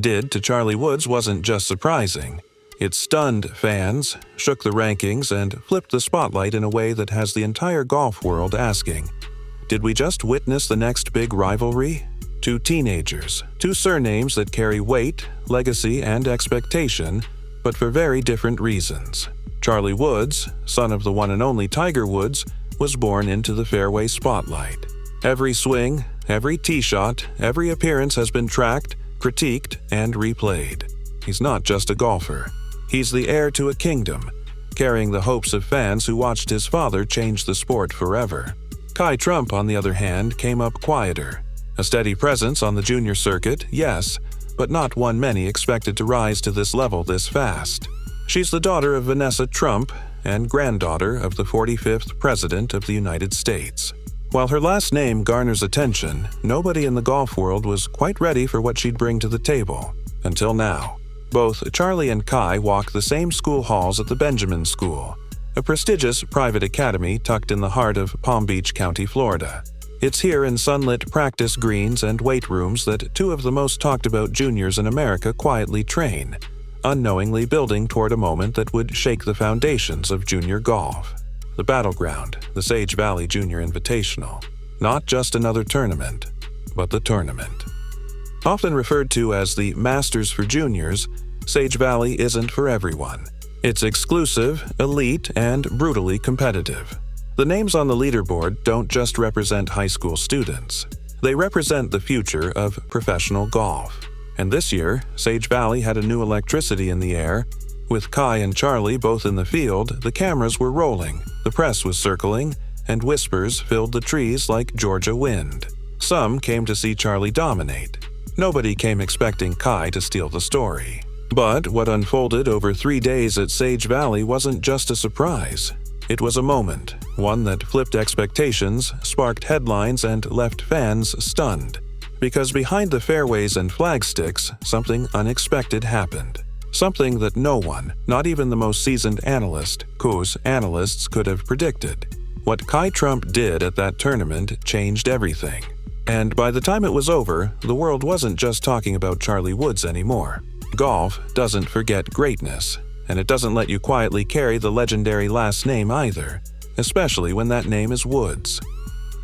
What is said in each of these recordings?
did to Charlie Woods wasn't just surprising. It stunned fans, shook the rankings, and flipped the spotlight in a way that has the entire golf world asking, did we just witness the next big rivalry? Two teenagers, two surnames that carry weight, legacy, and expectation, but for very different reasons. Charlie Woods, son of the one and only Tiger Woods, was born into the fairway spotlight. Every swing, every tee shot, every appearance has been tracked, critiqued, and replayed. He's not just a golfer. He's the heir to a kingdom, carrying the hopes of fans who watched his father change the sport forever. Kai Trump, on the other hand, came up quieter. A steady presence on the junior circuit, yes, but not one many expected to rise to this level this fast. She's the daughter of Vanessa Trump and granddaughter of the 45th President of the United States. While her last name garners attention, nobody in the golf world was quite ready for what she'd bring to the table. Until now. Both Charlie and Kai walk the same school halls at the Benjamin School, a prestigious private academy tucked in the heart of Palm Beach County, Florida. It's here in sunlit practice greens and weight rooms that two of the most talked about juniors in America quietly train, unknowingly building toward a moment that would shake the foundations of junior golf. The battleground, the Sage Valley Junior Invitational. Not just another tournament, but the tournament. Often referred to as the Masters for Juniors, Sage Valley isn't for everyone. It's exclusive, elite, and brutally competitive. The names on the leaderboard don't just represent high school students. They represent the future of professional golf. And this year, Sage Valley had a new electricity in the air. With Kai and Charlie both in the field, the cameras were rolling, the press was circling, and whispers filled the trees like Georgia wind. Some came to see Charlie dominate. Nobody came expecting Kai to steal the story. But what unfolded over 3 days at Sage Valley wasn't just a surprise. It was a moment, one that flipped expectations, sparked headlines, and left fans stunned. Because behind the fairways and flagsticks, something unexpected happened. Something that no one, not even the most seasoned analysts, could have predicted. What Kai Trump did at that tournament changed everything. And by the time it was over, the world wasn't just talking about Charlie Woods anymore. Golf doesn't forget greatness, and it doesn't let you quietly carry the legendary last name either, especially when that name is Woods.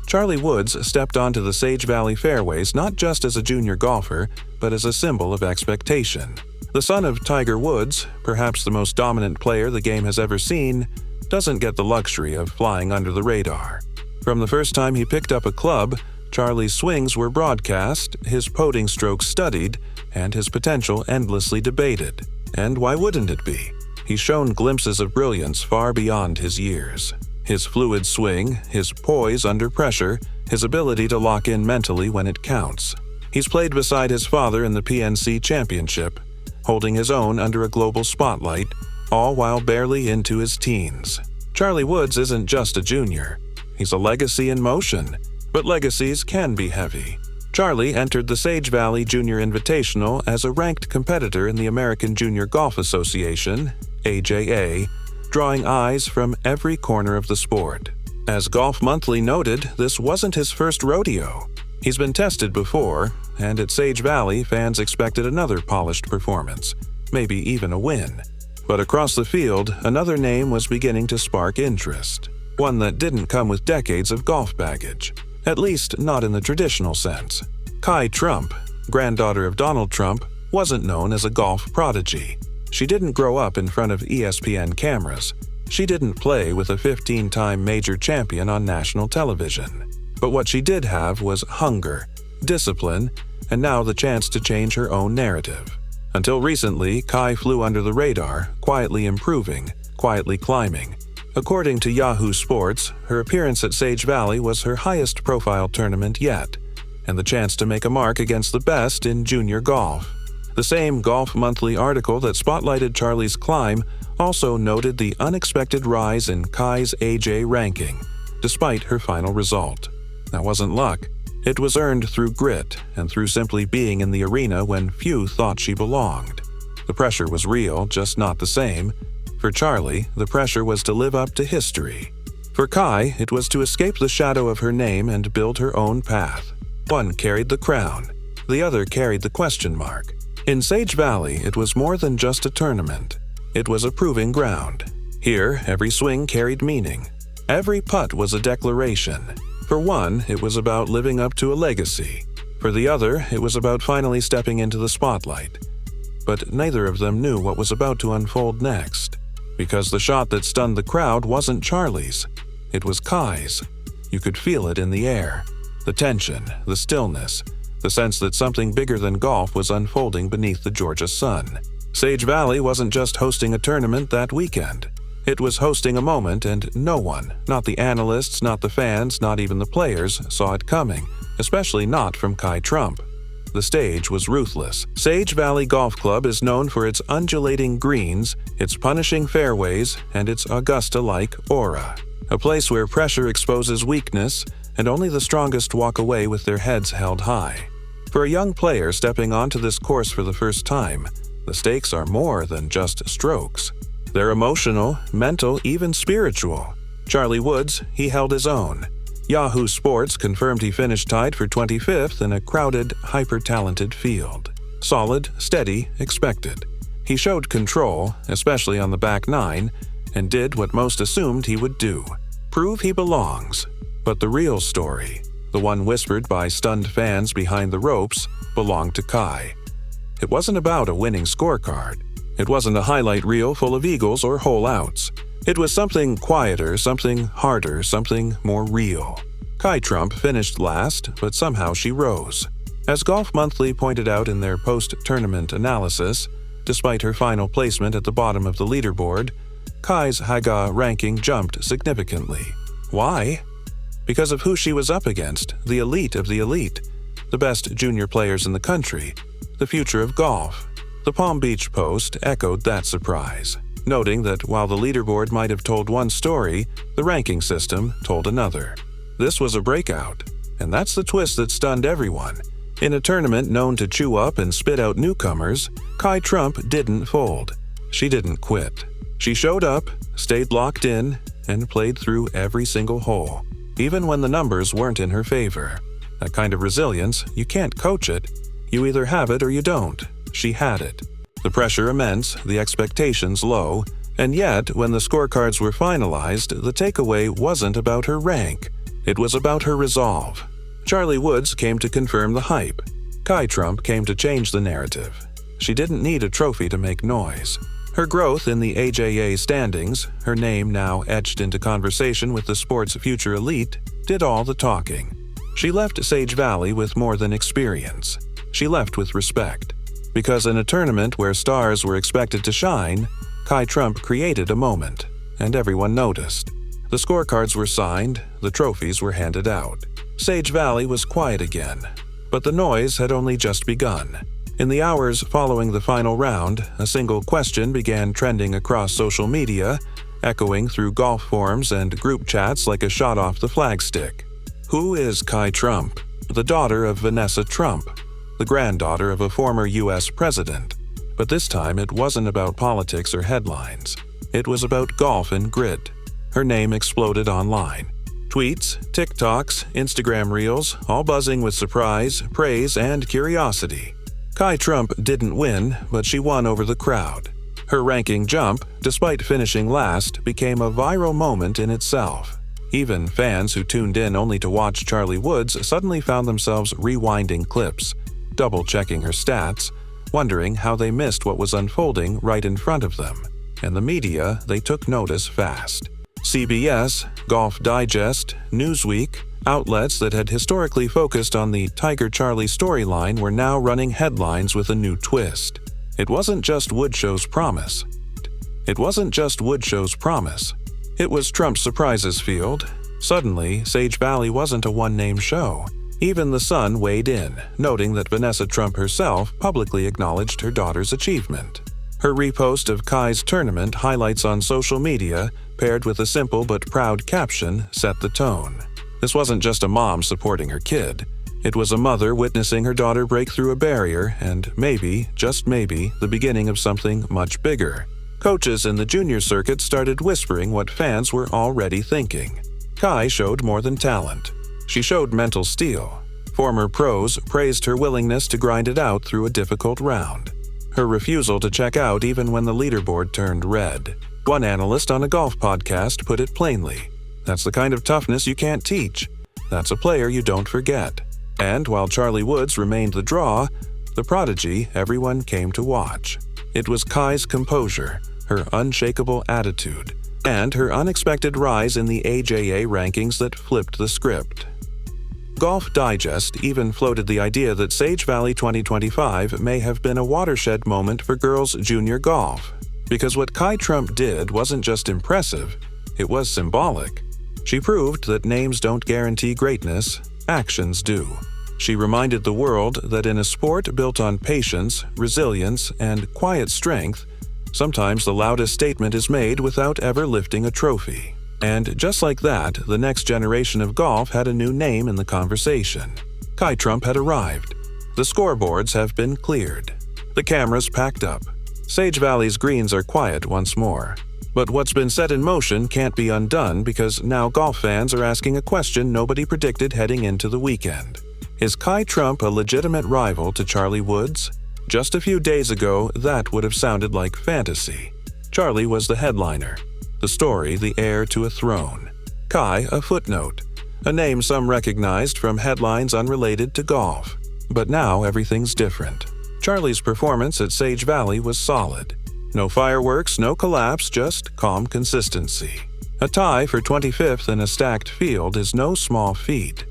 Charlie Woods stepped onto the Sage Valley fairways not just as a junior golfer, but as a symbol of expectation. The son of Tiger Woods, perhaps the most dominant player the game has ever seen, doesn't get the luxury of flying under the radar. From the first time he picked up a club, Charlie's swings were broadcast, his putting strokes studied, and his potential endlessly debated. And why wouldn't it be? He's shown glimpses of brilliance far beyond his years. His fluid swing, his poise under pressure, his ability to lock in mentally when it counts. He's played beside his father in the PNC Championship, holding his own under a global spotlight, all while barely into his teens. Charlie Woods isn't just a junior. He's a legacy in motion, but legacies can be heavy. Charlie entered the Sage Valley Junior Invitational as a ranked competitor in the American Junior Golf Association, AJA, drawing eyes from every corner of the sport. As Golf Monthly noted, this wasn't his first rodeo. He's been tested before, and at Sage Valley, fans expected another polished performance, maybe even a win. But across the field, another name was beginning to spark interest, one that didn't come with decades of golf baggage. At least not in the traditional sense. Kai Trump, granddaughter of Donald Trump, wasn't known as a golf prodigy. She didn't grow up in front of ESPN cameras. She didn't play with a 15-time major champion on national television. But what she did have was hunger, discipline, and now the chance to change her own narrative. Until recently, Kai flew under the radar, quietly improving, quietly climbing. According to Yahoo Sports, her appearance at Sage Valley was her highest-profile tournament yet, and the chance to make a mark against the best in junior golf. The same Golf Monthly article that spotlighted Charlie's climb also noted the unexpected rise in Kai's AJ ranking, despite her final result. That wasn't luck. It was earned through grit and through simply being in the arena when few thought she belonged. The pressure was real, just not the same. For Charlie, the pressure was to live up to history. For Kai, it was to escape the shadow of her name and build her own path. One carried the crown. The other carried the question mark. In Sage Valley, it was more than just a tournament. It was a proving ground. Here, every swing carried meaning. Every putt was a declaration. For one, it was about living up to a legacy. For the other, it was about finally stepping into the spotlight. But neither of them knew what was about to unfold next. Because the shot that stunned the crowd wasn't Charlie's. It was Kai's. You could feel it in the air. The tension, the stillness, the sense that something bigger than golf was unfolding beneath the Georgia sun. Sage Valley wasn't just hosting a tournament that weekend. It was hosting a moment, and no one, not the analysts, not the fans, not even the players, saw it coming, especially not from Kai Trump. The stage was ruthless. Sage Valley Golf Club is known for its undulating greens, its punishing fairways, and its Augusta-like aura. A place where pressure exposes weakness, and only the strongest walk away with their heads held high. For a young player stepping onto this course for the first time, the stakes are more than just strokes. They're emotional, mental, even spiritual. Charlie Woods, he held his own. Yahoo Sports confirmed he finished tied for 25th in a crowded, hyper-talented field. Solid, steady, expected. He showed control, especially on the back nine, and did what most assumed he would do: prove he belongs. But the real story, the one whispered by stunned fans behind the ropes, belonged to Kai. It wasn't about a winning scorecard. It wasn't a highlight reel full of eagles or hole outs. It was something quieter, something harder, something more real. Kai Trump finished last, but somehow she rose. As Golf Monthly pointed out in their post-tournament analysis, despite her final placement at the bottom of the leaderboard, Kai's Haga ranking jumped significantly. Why? Because of who she was up against, the elite of the elite, the best junior players in the country, the future of golf. The Palm Beach Post echoed that surprise, noting that while the leaderboard might have told one story, the ranking system told another. This was a breakout, and that's the twist that stunned everyone. In a tournament known to chew up and spit out newcomers, Kai Trump didn't fold. She didn't quit. She showed up, stayed locked in, and played through every single hole, even when the numbers weren't in her favor. That kind of resilience, you can't coach it. You either have it or you don't. She had it. The pressure immense, the expectations low, and yet, when the scorecards were finalized, the takeaway wasn't about her rank. It was about her resolve. Charlie Woods came to confirm the hype. Kai Trump came to change the narrative. She didn't need a trophy to make noise. Her growth in the AJA standings, her name now etched into conversation with the sport's future elite, did all the talking. She left Sage Valley with more than experience. She left with respect. Because in a tournament where stars were expected to shine, Kai Trump created a moment, and everyone noticed. The scorecards were signed, the trophies were handed out. Sage Valley was quiet again, but the noise had only just begun. In the hours following the final round, a single question began trending across social media, echoing through golf forums and group chats like a shot off the flagstick. Who is Kai Trump? The daughter of Vanessa Trump, the granddaughter of a former U.S. president. But this time it wasn't about politics or headlines. It was about golf and grit. Her name exploded online. Tweets, TikToks, Instagram reels, all buzzing with surprise, praise, and curiosity. Kai Trump didn't win, but she won over the crowd. Her ranking jump, despite finishing last, became a viral moment in itself. Even fans who tuned in only to watch Charlie Woods suddenly found themselves rewinding clips, double-checking her stats, wondering how they missed what was unfolding right in front of them. And the media, they took notice fast. CBS, Golf Digest, Newsweek, outlets that had historically focused on the Tiger Charlie storyline were now running headlines with a new twist. It wasn't just Woodshow's promise. It was Trump's surprises field. Suddenly, Sage Valley wasn't a one-name show. Even The Sun weighed in, noting that Vanessa Trump herself publicly acknowledged her daughter's achievement. Her repost of Kai's tournament highlights on social media, paired with a simple but proud caption, set the tone. This wasn't just a mom supporting her kid. It was a mother witnessing her daughter break through a barrier and maybe, just maybe, the beginning of something much bigger. Coaches in the junior circuit started whispering what fans were already thinking. Kai showed more than talent. She showed mental steel. Former pros praised her willingness to grind it out through a difficult round. her refusal to check out even when the leaderboard turned red. One analyst on a golf podcast put it plainly, "That's the kind of toughness you can't teach. That's a player you don't forget." And while Charlie Woods remained the draw, the prodigy everyone came to watch. It was Kai's composure, her unshakable attitude, and her unexpected rise in the AJA rankings that flipped the script. Golf Digest even floated the idea that Sage Valley 2025 may have been a watershed moment for girls' junior golf, because what Kai Trump did wasn't just impressive, it was symbolic. She proved that names don't guarantee greatness, actions do. She reminded the world that in a sport built on patience, resilience, and quiet strength, sometimes the loudest statement is made without ever lifting a trophy. And just like that, the next generation of golf had a new name in the conversation. Kai Trump had arrived. The scoreboards have been cleared. The cameras packed up. Sage Valley's greens are quiet once more. But what's been set in motion can't be undone because now golf fans are asking a question nobody predicted heading into the weekend. Is Kai Trump a legitimate rival to Charlie Woods? Just a few days ago, that would have sounded like fantasy. Charlie was the headliner. The story, the heir to a throne. Kai, a footnote. A name some recognized from headlines unrelated to golf. But now everything's different. Charlie's performance at Sage Valley was solid. No fireworks, no collapse, just calm consistency. A tie for 25th in a stacked field is no small feat.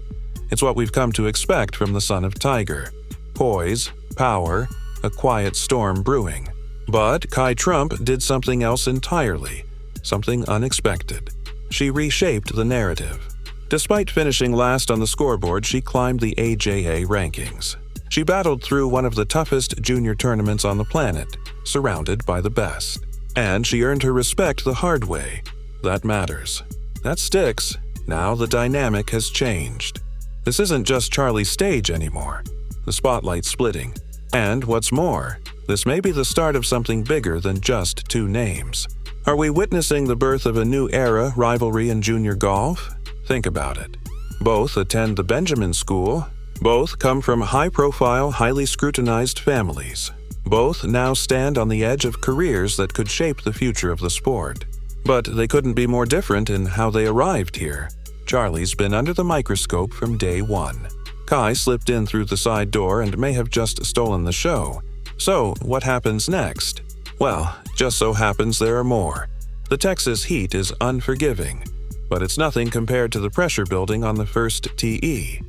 It's what we've come to expect from the son of Tiger. Poise, power, a quiet storm brewing. But Kai Trump did something else entirely. Something unexpected. She reshaped the narrative. Despite finishing last on the scoreboard, she climbed the AJA rankings. She battled through one of the toughest junior tournaments on the planet, surrounded by the best. And she earned her respect the hard way. That matters. That sticks. Now the dynamic has changed. This isn't just Charlie's stage anymore. The spotlight's splitting. And what's more, this may be the start of something bigger than just two names. Are we witnessing the birth of a new era, rivalry in junior golf? Think about it. Both attend the Benjamin School. Both come from high-profile, highly scrutinized families. Both now stand on the edge of careers that could shape the future of the sport. But they couldn't be more different in how they arrived here. Charlie's been under the microscope from day one. Kai slipped in through the side door and may have just stolen the show. So, what happens next? Well, just so happens there are more. The Texas heat is unforgiving, but it's nothing compared to the pressure building on the first tee.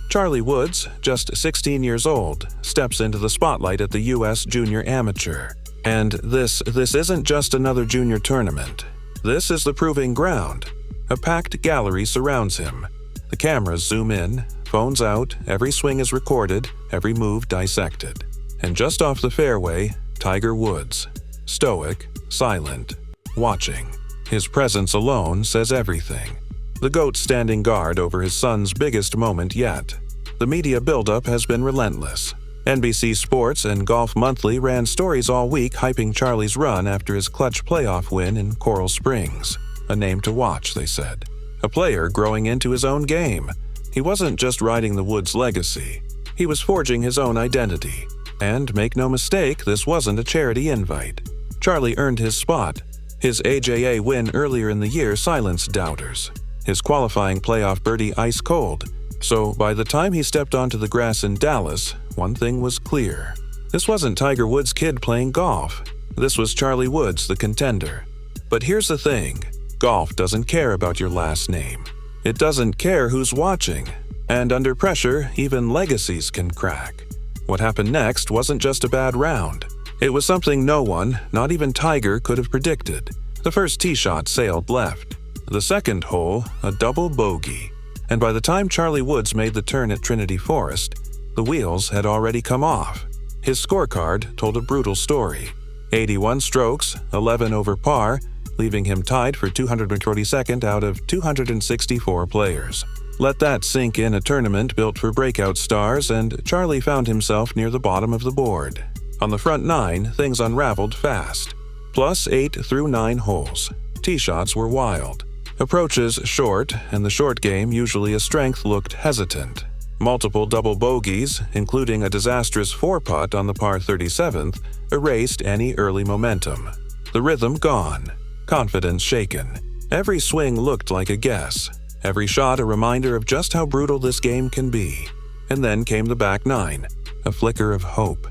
Charlie Woods, just 16 years old, steps into the spotlight at the U.S. Junior Amateur. And this isn't just another junior tournament. This is the proving ground. A packed gallery surrounds him. The cameras zoom in, phones out, every swing is recorded, every move dissected. And just off the fairway, Tiger Woods. Stoic, silent, watching. His presence alone says everything. The GOAT standing guard over his son's biggest moment yet. The media buildup has been relentless. NBC Sports and Golf Monthly ran stories all week hyping Charlie's run after his clutch playoff win in Coral Springs. A name to watch, they said. A player growing into his own game. He wasn't just riding the Woods legacy. He was forging his own identity. And make no mistake, this wasn't a charity invite. Charlie earned his spot. His AJA win earlier in the year silenced doubters. His qualifying playoff birdie ice cold. So by the time he stepped onto the grass in Dallas, one thing was clear. This wasn't Tiger Woods' kid playing golf. This was Charlie Woods, the contender. But here's the thing. Golf doesn't care about your last name. It doesn't care who's watching. And under pressure, even legacies can crack. What happened next wasn't just a bad round. It was something no one, not even Tiger, could have predicted. The first tee shot sailed left. The second hole, a double bogey. And by the time Charlie Woods made the turn at Trinity Forest, the wheels had already come off. His scorecard told a brutal story. 81 strokes, 11 over par, leaving him tied for 242nd out of 264 players. Let that sink in a tournament built for breakout stars, and Charlie found himself near the bottom of the board. On the front nine, things unraveled fast. Plus 8 through 9 holes. Tee shots were wild. Approaches short, and the short game, usually a strength, looked hesitant. Multiple double bogeys, including a disastrous 4-putt on the par 37th, erased any early momentum. The rhythm gone, confidence shaken. Every swing looked like a guess, every shot a reminder of just how brutal this game can be. And then came the back nine, a flicker of hope.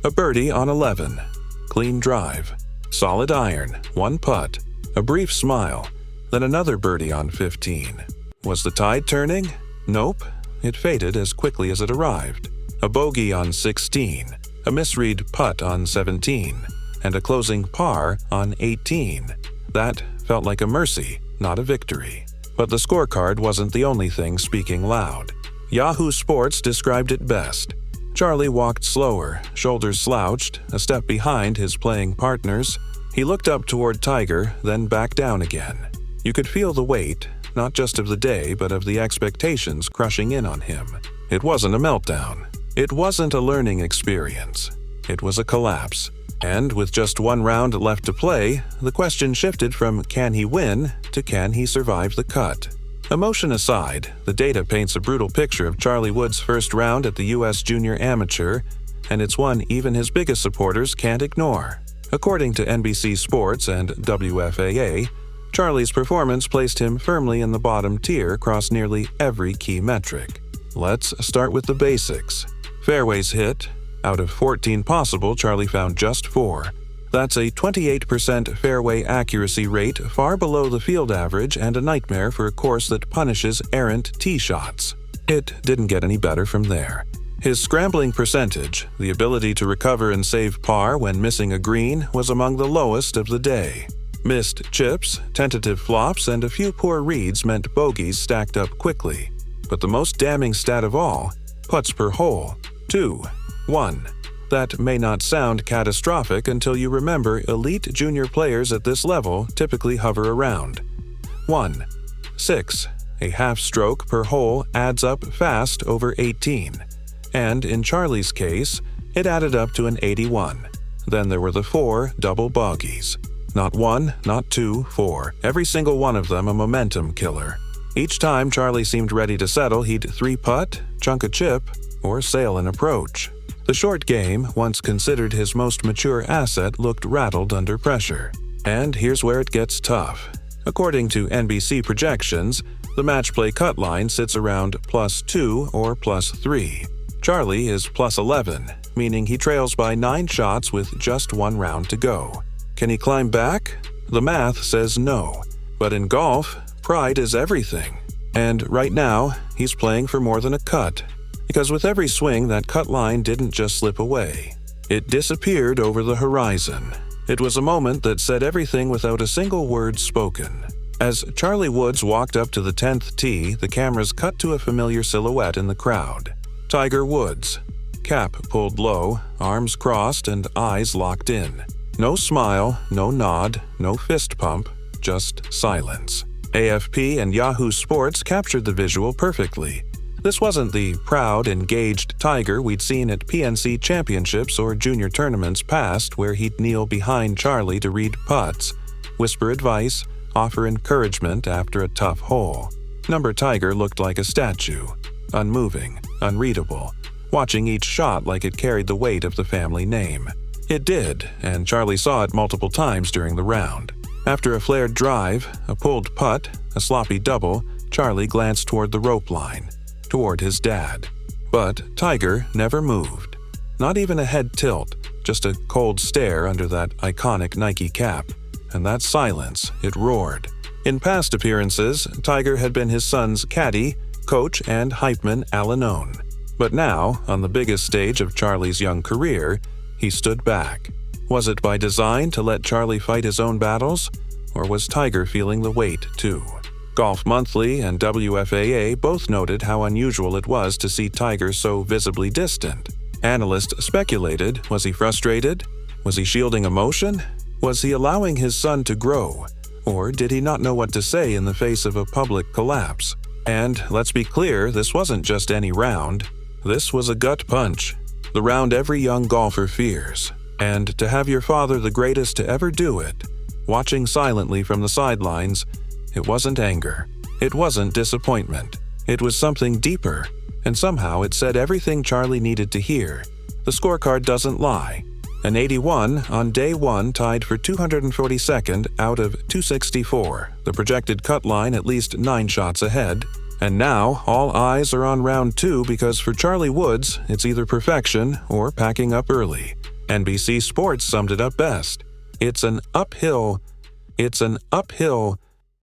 A birdie on 11. Clean drive. Solid iron, 1 putt. A brief smile, then another birdie on 15. Was the tide turning? Nope. It faded as quickly as it arrived. A bogey on 16, a misread putt on 17, and a closing par on 18. That felt like a mercy, not a victory. But the scorecard wasn't the only thing speaking loud. Yahoo Sports described it best. Charlie walked slower, shoulders slouched, a step behind his playing partners. He looked up toward Tiger, then back down again. You could feel the weight, not just of the day, but of the expectations crushing in on him. It wasn't a meltdown. It wasn't a learning experience. It was a collapse. And with just 1 round left to play, the question shifted from can he win to can he survive the cut. Emotion aside, the data paints a brutal picture of Charlie Woods' first round at the U.S. Junior Amateur, and it's one even his biggest supporters can't ignore. According to NBC Sports and WFAA, Charlie's performance placed him firmly in the bottom tier across nearly every key metric. Let's start with the basics. Fairways hit. Out of 14 possible, Charlie found just 4. That's a 28% fairway accuracy rate, far below the field average and a nightmare for a course that punishes errant tee shots. It didn't get any better from there. His scrambling percentage, the ability to recover and save par when missing a green, was among the lowest of the day. Missed chips, tentative flops, and a few poor reads meant bogeys stacked up quickly. But the most damning stat of all, putts per hole, 2. 1. That may not sound catastrophic until you remember elite junior players at this level typically hover around 1. 6. A half stroke per hole adds up fast over 18. And in Charlie's case, it added up to an 81. Then there were the 4 double bogeys. Not 1, not 2, 4. Every single one of them a momentum killer. Each time Charlie seemed ready to settle, he'd 3-putt, chunk a chip, or sail an approach. The short game, once considered his most mature asset, looked rattled under pressure. And here's where it gets tough. According to NBC projections, the match play cut line sits around +2 or +3. Charlie is +11, meaning he trails by 9 shots with just 1 round to go. Can he climb back? The math says no. But in golf, pride is everything. And right now, he's playing for more than a cut. Because with every swing, that cut line didn't just slip away. It disappeared over the horizon. It was a moment that said everything without a single word spoken. As Charlie Woods walked up to the 10th tee, the cameras cut to a familiar silhouette in the crowd. Tiger Woods. Cap pulled low, arms crossed, and eyes locked in. No smile, no nod, no fist pump, just silence. AFP and Yahoo Sports captured the visual perfectly. This wasn't the proud, engaged Tiger we'd seen at PNC Championships or junior tournaments past where he'd kneel behind Charlie to read putts, whisper advice, offer encouragement after a tough hole. Number Tiger looked like a statue, unmoving, unreadable, watching each shot like it carried the weight of the family name. It did, and Charlie saw it multiple times during the round. After a flared drive, a pulled putt, a sloppy double, Charlie glanced toward the rope line. Toward his dad. But Tiger never moved. Not even a head tilt, just a cold stare under that iconic Nike cap. And that silence, it roared. In past appearances, Tiger had been his son's caddy, coach, and hypeman Al-Anon. But now, on the biggest stage of Charlie's young career, he stood back. Was it by design to let Charlie fight his own battles? Or was Tiger feeling the weight, too? Golf Monthly and WFAA both noted how unusual it was to see Tiger so visibly distant. Analysts speculated, was he frustrated? Was he shielding emotion? Was he allowing his son to grow? Or did he not know what to say in the face of a public collapse? And let's be clear, this wasn't just any round. This was a gut punch. The round every young golfer fears. And to have your father the greatest to ever do it, watching silently from the sidelines, it wasn't anger. It wasn't disappointment. It was something deeper, and somehow it said everything Charlie needed to hear. The scorecard doesn't lie. An 81 on day 1 tied for 242nd out of 264, the projected cut line at least 9 shots ahead. And now, all eyes are on round 2 because for Charlie Woods, it's either perfection or packing up early. NBC Sports summed it up best. It's an uphill